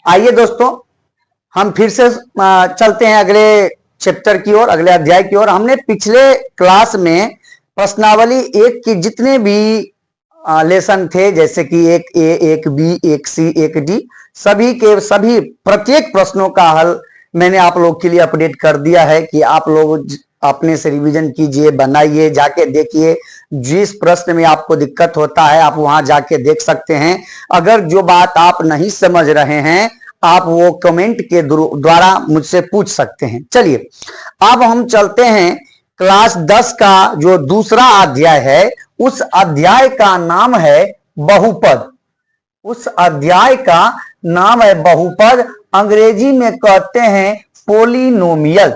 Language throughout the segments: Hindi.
आइए दोस्तों, हम फिर से चलते हैं अगले चैप्टर की ओर, अगले अध्याय की ओर। हमने पिछले क्लास में प्रश्नावली एक की जितने भी लेसन थे, जैसे कि एक ए, एक बी, एक सी, एक डी, सभी के सभी प्रत्येक प्रश्नों का हल मैंने आप लोग के लिए अपडेट कर दिया है कि आप लोग अपने से रिवीजन कीजिए, बनाइए, जाके देखिए। जिस प्रश्न में आपको दिक्कत होता है आप वहां जाके देख सकते हैं। अगर जो बात आप नहीं समझ रहे हैं आप वो कमेंट के द्वारा मुझसे पूछ सकते हैं। चलिए अब हम चलते हैं क्लास 10 का जो दूसरा अध्याय है, उस अध्याय का नाम है बहुपद। उस अध्याय का नाम है बहुपद, अंग्रेजी में कहते हैं पोलिनोमियल।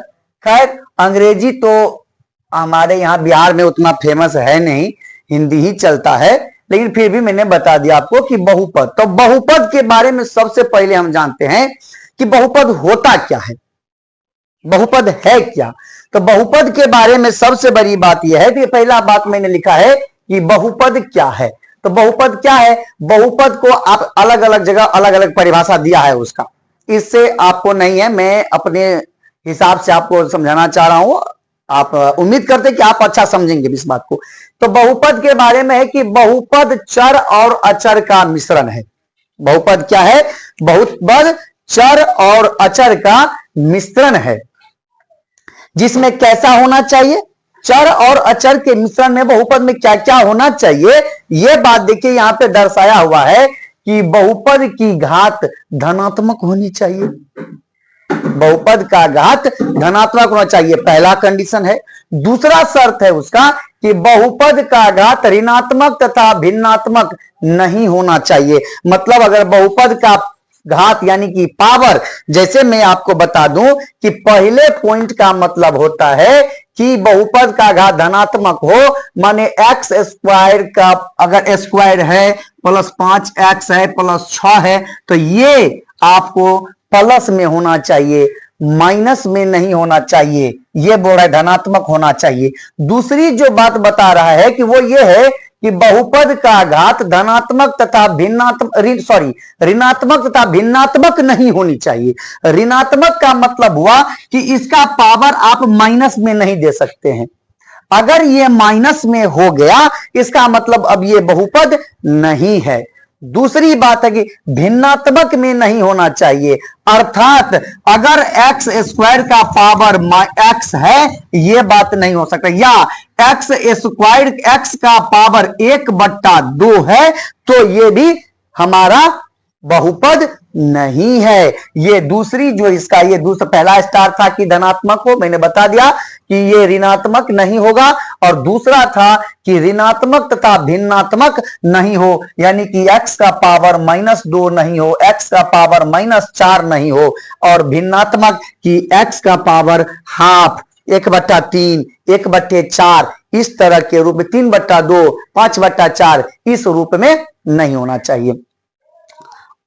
खैर अंग्रेजी तो हमारे यहाँ बिहार में उतना फेमस है नहीं, हिंदी ही चलता है, लेकिन फिर भी मैंने बता दिया आपको कि बहुपद। तो बहुपद के बारे में सबसे पहले हम जानते हैं कि बहुपद होता क्या है, बहुपद है क्या। तो बहुपद के बारे में सबसे बड़ी बात यह है कि पहला बात मैंने लिखा है कि बहुपद क्या है। तो बहुपद क्या है, बहुपद को आप अलग अलग जगह अलग अलग परिभाषा दिया है उसका, इससे आपको नहीं है, मैं अपने हिसाब से आपको समझाना चाह रहा हूं। आप उम्मीद करते कि आप अच्छा समझेंगे इस बात को। तो बहुपद के बारे में है कि बहुपद चर और अचर का मिश्रण है। बहुपद क्या है, बहुपद चर और अचर का मिश्रण है, जिसमें कैसा होना चाहिए, चर और अचर के मिश्रण में बहुपद में क्या क्या होना चाहिए, यह बात देखिए यहां पे दर्शाया हुआ है कि बहुपद की घात धनात्मक होनी चाहिए। बहुपद का घात धनात्मक होना चाहिए, पहला कंडीशन है। दूसरा शर्त है उसका कि बहुपद का घात ऋणात्मक तथा भिन्नात्मक नहीं होना चाहिए। मतलब अगर बहुपद का घात यानी कि पावर, जैसे मैं आपको बता दूं कि पहले पॉइंट का मतलब होता है कि बहुपद का घात धनात्मक हो, माने एक्स स्क्वायर का अगर स्क्वायर है प्लस 5x है प्लस 6 है तो ये आपको प्लस में होना चाहिए, माइनस में नहीं होना चाहिए। ये बोल रहा है धनात्मक होना चाहिए। दूसरी जो बात बता रहा है कि वो ये है कि बहुपद का घात धनात्मक तथा ऋणात्मक तथा भिन्नात्मक नहीं होनी चाहिए। ऋणात्मक का मतलब हुआ कि इसका पावर आप माइनस में नहीं दे सकते हैं। अगर ये माइनस में हो गया इसका मतलब अब ये बहुपद नहीं है। दूसरी बात है कि भिन्नात्मक में नहीं होना चाहिए, अर्थात अगर एक्स स्क्वायर का पावर एक्स है यह बात नहीं हो सकता, या एक्स स्क्वायर एक्स का पावर 1/2 है तो यह भी हमारा बहुपद नहीं है। ये दूसरी जो इसका ये दूसरा पहला स्टार था कि धनात्मक हो, मैंने बता दिया कि ये ऋणात्मक नहीं होगा, और दूसरा था कि ऋणात्मक तथा भिन्नात्मक नहीं हो, यानी कि x का पावर -2 नहीं हो, x का पावर -4 नहीं हो, और भिन्नात्मक कि x का पावर हाफ 1/3 1/4 इस तरह के रूप में 3/2 5/4 इस रूप में नहीं होना चाहिए।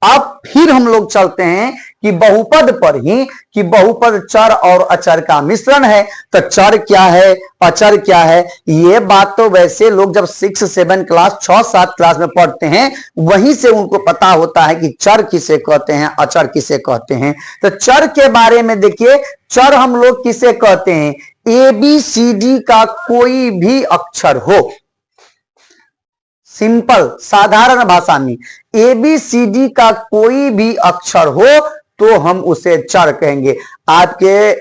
अब फिर हम लोग चलते हैं कि बहुपद पर ही कि बहुपद चर और अचर का मिश्रण है। तो चर क्या है, अचर क्या है, ये बात तो वैसे लोग जब 6, 7 क्लास 6, 7 क्लास में पढ़ते हैं वहीं से उनको पता होता है कि चर किसे कहते हैं, अचर किसे कहते हैं। तो चर के बारे में देखिए, चर हम लोग किसे कहते हैं, ABCD का कोई भी अक्षर हो, सिंपल साधारण भाषा में ABCD का कोई भी अक्षर हो तो हम उसे चर कहेंगे। आपके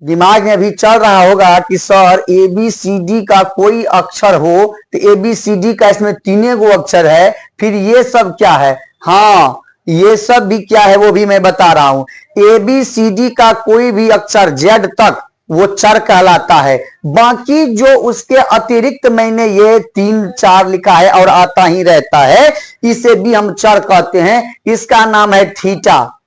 दिमाग में भी चल रहा होगा कि सर ABCD का कोई अक्षर हो तो ABCD का इसमें 3 गो अक्षर है, फिर ये सब क्या है। हाँ, ये सब भी क्या है वो भी मैं बता रहा हूं। ABCD का कोई भी अक्षर Z तक वो चर कहलाता है। बाकी जो उसके अतिरिक्त मैंने ये 3, 4 लिखा है और आता ही रहता है, इसे भी हम चर कहते हैं। इसका नाम है थीटा,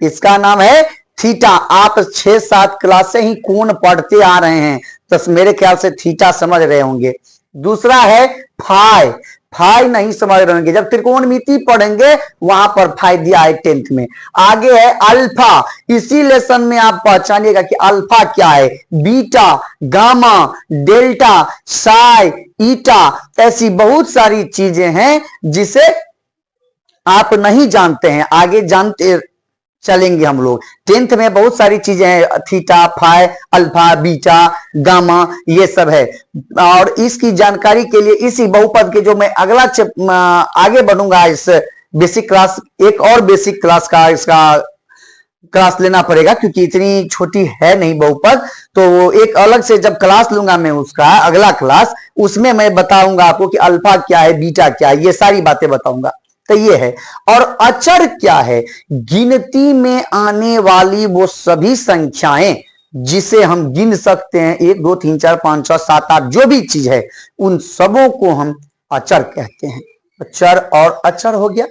इसका नाम है थीटा। आप 6, 7 क्लास से ही कोण पढ़ते आ रहे हैं तो मेरे ख्याल से थीटा समझ रहे होंगे। दूसरा है फाई, फाई नहीं समझ रहे होंगे, जब त्रिकोणमिति पढ़ेंगे वहां पर फाई दिया है 10th में। आगे है अल्फा, इसी लेसन में आप पहचानिएगा कि अल्फा क्या है, बीटा, गामा, डेल्टा, साई, ईटा, ऐसी बहुत सारी चीजें हैं जिसे आप नहीं जानते हैं, आगे जानते चलेंगे हम लोग। 10th में बहुत सारी चीजें हैं, theta, phi, alpha, beta, gamma, ये सब है। और इसकी जानकारी के लिए इसी बहुपद के जो मैं अगला आगे बढ़ूंगा इस बेसिक क्लास, एक और बेसिक क्लास का इसका क्लास लेना पड़ेगा क्योंकि इतनी छोटी है नहीं बहुपद, तो वो एक अलग से जब क्लास लूंगा मैं उसका अगला क्लास, उसमें मैं बताऊंगा आपको कि अल्फा क्या है, बीटा क्या है, ये सारी बातें बताऊंगा। तो ये है। और अचर क्या है? गिनती में आने वाली वो सभी संख्याएं जिसे हम गिन सकते हैं, 1 2 3 4 5 6 7 8 जो भी चीज है, उन सबों को हम अचर कहते हैं। अचर और अचर हो गया।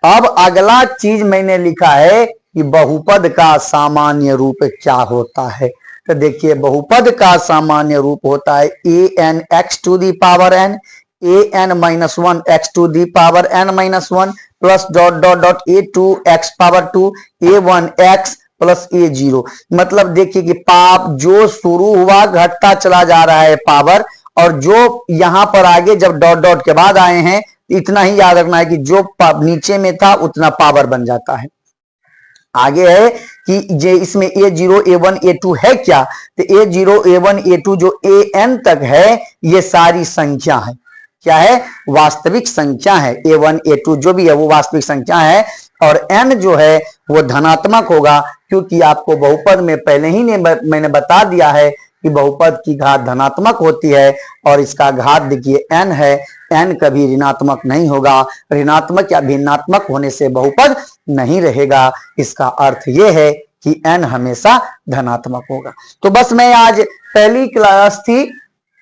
अब अगला चीज मैंने लिखा है कि बहुपद का सामान्य रूप क्या होता है। तो देखिए, बहुपद का सामान्य रूप होता है an x to the power n, an minus 1 x to the power n minus 1 plus dot dot dot a2 x power 2 a1 x plus a0। मतलब देखिए कि पाप जो शुरू हुआ घटता चला जा रहा है पावर, और जो यहां पर आगे जब डॉट डॉट के बाद आए हैं, इतना ही याद रखना है कि जो नीचे में था उतना पावर बन जाता है। आगे है कि जे इसमें a0 a1 a2 है क्या, तो a0 a1 a2 जो an तक है ये सारी संख्या है। क्या है? वास्तविक संख्या है। a1 a2 जो भी है वो वास्तविक संख्या है, और n जो है वो धनात्मक होगा, क्योंकि आपको बहुपद में पहले ही मैंने बता दिया है कि बहुपद की घात धनात्मक होती है, और इसका घात देखिए n है, n कभी ऋणात्मक नहीं होगा। ऋणात्मक या भिन्नात्मक होने से बहुपद नहीं रहेगा। इसका अर्थ यह है कि n हमेशा धनात्मक होगा। तो बस मैं आज पहली क्लास थी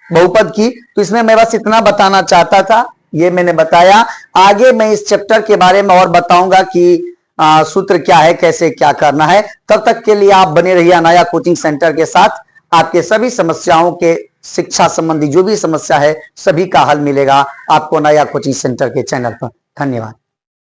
बहुपद की, तो इसमें मैं बस इतना बताना चाहता था, ये मैंने बताया। आगे मैं इस चैप्टर के बारे में और बताऊंगा कि सूत्र क्या है, कैसे क्या करना है। तब तक के लिए आप बने रहिए अनाया कोचिंग सेंटर के साथ। आपके सभी समस्याओं के शिक्षा संबंधी जो भी समस्या है, सभी का हल मिलेगा आपको अनाया कोचिंग सेंटर के चैनल पर। धन्यवाद।